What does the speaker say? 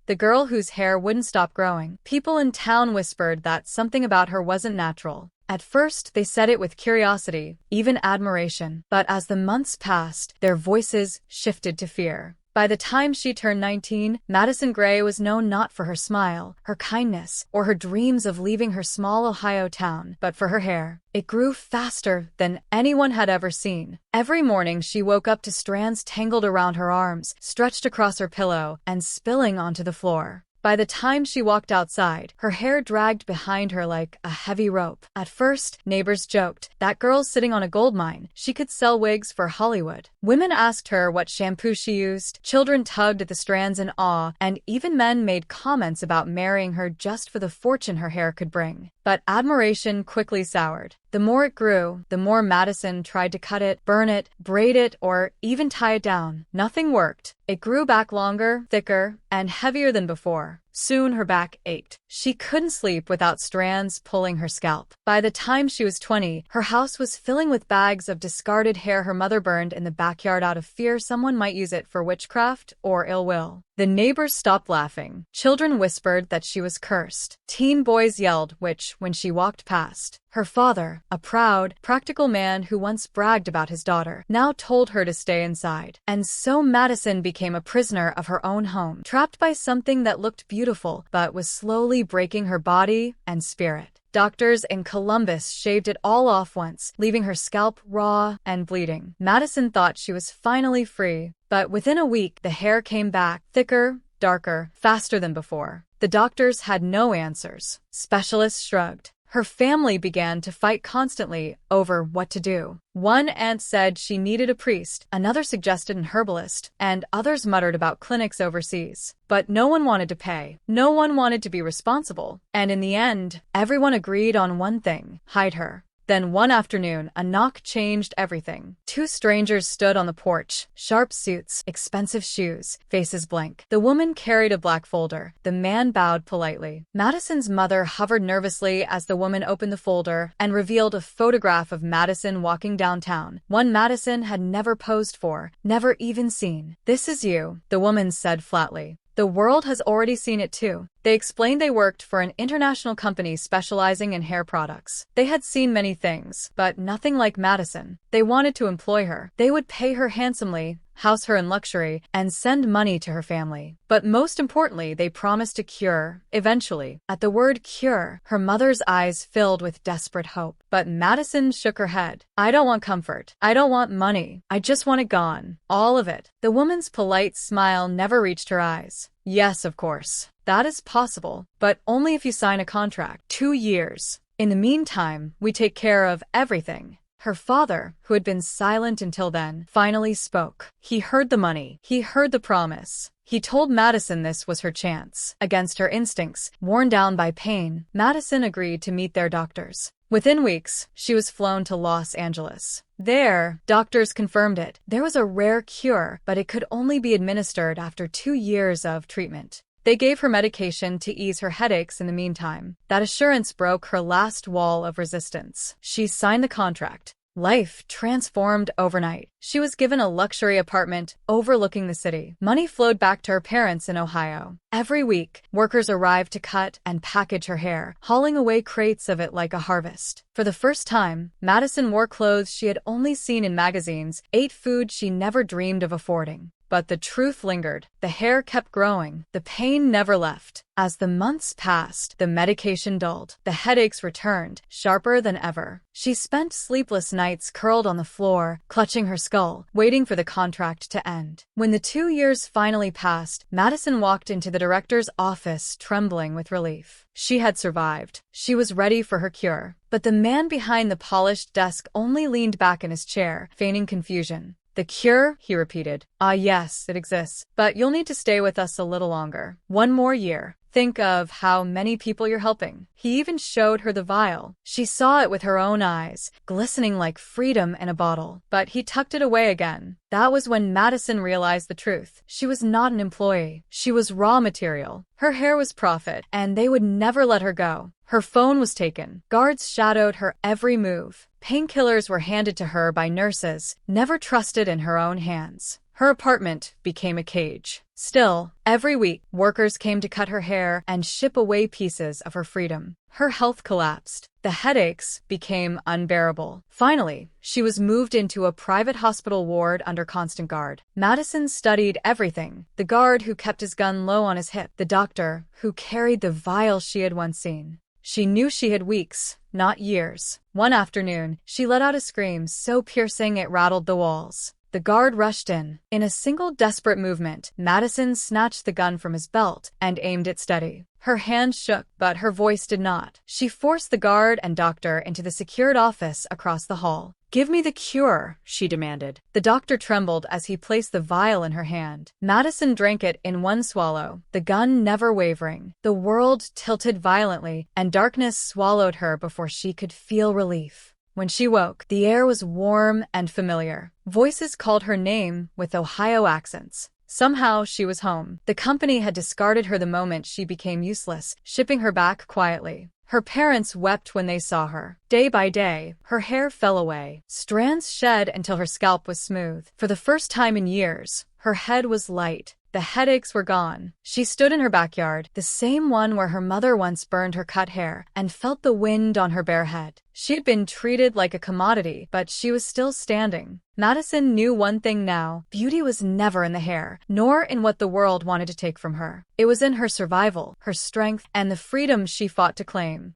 the girl whose hair wouldn't stop growing. People in town whispered that something about her wasn't natural. At first, they said it with curiosity, even admiration. But as the months passed, their voices shifted to fear. By the time she turned 19, Madison Gray was known not for her smile, her kindness, or her dreams of leaving her small Ohio town, but for her hair. It grew faster than anyone had ever seen. Every morning she woke up to strands tangled around her arms, stretched across her pillow, and spilling onto the floor. By the time she walked outside, her hair dragged behind her like a heavy rope. At first, neighbors joked, "That girl's sitting on a gold mine. She could sell wigs for Hollywood." Women asked her what shampoo she used, children tugged at the strands in awe, and even men made comments about marrying her just for the fortune her hair could bring. But admiration quickly soured. The more it grew, the more Madison tried to cut it, burn it, braid it, or even tie it down. Nothing worked. It grew back longer, thicker, and heavier than before. Soon her back ached. She couldn't sleep without strands pulling her scalp. By the time she was 20, her house was filling with bags of discarded hair her mother burned in the backyard out of fear someone might use it for witchcraft or ill will. The neighbors stopped laughing. Children whispered that she was cursed. Teen boys yelled witch when she walked past. Her father, a proud, practical man who once bragged about his daughter, now told her to stay inside. And so Madison became a prisoner of her own home, trapped by something that looked beautiful but was slowly breaking her body and spirit. Doctors in Columbus shaved it all off once, leaving her scalp raw and bleeding. Madison thought she was finally free, but within a week, the hair came back, thicker, darker, faster than before. The doctors had no answers. Specialists shrugged. Her family began to fight constantly over what to do. One aunt said she needed a priest, another suggested an herbalist, and others muttered about clinics overseas. But no one wanted to pay. No one wanted to be responsible. And in the end, everyone agreed on one thing: hide her. Then one afternoon, a knock changed everything. Two strangers stood on the porch, sharp suits, expensive shoes, faces blank. The woman carried a black folder. The man bowed politely. Madison's mother hovered nervously as the woman opened the folder and revealed a photograph of Madison walking downtown, one Madison had never posed for, never even seen. "This is you," the woman said flatly. "The world has already seen it too." They explained they worked for an international company specializing in hair products. They had seen many things, but nothing like Madison. They wanted to employ her. They would pay her handsomely, house her in luxury, and send money to her family. But most importantly, they promised to cure, eventually. At the word cure, her mother's eyes filled with desperate hope. But Madison shook her head. "I don't want comfort. I don't want money. I just want it gone. All of it." The woman's polite smile never reached her eyes. "Yes, of course. That is possible, but only if you sign a contract. 2 years. In the meantime, we take care of everything." Her father, who had been silent until then, finally spoke. He heard the money. He heard the promise. He told Madison this was her chance. Against her instincts, worn down by pain, Madison agreed to meet their doctors. Within weeks, she was flown to Los Angeles. There, doctors confirmed it. There was a rare cure, but it could only be administered after 2 years of treatment. They gave her medication to ease her headaches in the meantime. That assurance broke her last wall of resistance. She signed the contract. Life transformed overnight. She was given a luxury apartment overlooking the city. Money flowed back to her parents in Ohio. Every week, workers arrived to cut and package her hair, hauling away crates of it like a harvest. For the first time, Madison wore clothes she had only seen in magazines, ate food she never dreamed of affording. But the truth lingered. The hair kept growing. The pain never left. As the months passed, the medication dulled. The headaches returned, sharper than ever. She spent sleepless nights curled on the floor, clutching her skull, waiting for the contract to end. When the 2 years finally passed, Madison walked into the director's office trembling with relief. She had survived. She was ready for her cure. But the man behind the polished desk only leaned back in his chair, feigning confusion. "The cure?" he repeated. "Ah, yes, it exists. But you'll need to stay with us a little longer. 1 more year. Think of how many people you're helping." He even showed her the vial. She saw it with her own eyes, glistening like freedom in a bottle. But he tucked it away again. That was when Madison realized the truth. She was not an employee. She was raw material. Her hair was profit, and they would never let her go. Her phone was taken. Guards shadowed her every move. Painkillers were handed to her by nurses, never trusted in her own hands. Her apartment became a cage. Still, every week, workers came to cut her hair and ship away pieces of her freedom. Her health collapsed. The headaches became unbearable. Finally, she was moved into a private hospital ward under constant guard. Madison studied everything: the guard who kept his gun low on his hip, the doctor who carried the vial she had once seen. She knew she had weeks, not years. One afternoon, she let out a scream so piercing it rattled the walls. The guard rushed in. In a single desperate movement, Madison snatched the gun from his belt and aimed it steady. Her hand shook, but her voice did not. She forced the guard and doctor into the secured office across the hall. "Give me the cure," she demanded. The doctor trembled as he placed the vial in her hand. Madison drank it in one swallow, the gun never wavering. The world tilted violently, and darkness swallowed her before she could feel relief. When she woke, the air was warm and familiar. Voices called her name with Ohio accents. Somehow, she was home. The company had discarded her the moment she became useless, shipping her back quietly. Her parents wept when they saw her. Day by day, her hair fell away. Strands shed until her scalp was smooth. For the first time in years, her head was light. The headaches were gone. She stood in her backyard, the same one where her mother once burned her cut hair, and felt the wind on her bare head. She had been treated like a commodity, but she was still standing. Madison knew one thing now: beauty was never in the hair, nor in what the world wanted to take from her. It was in her survival, her strength, and the freedom she fought to claim.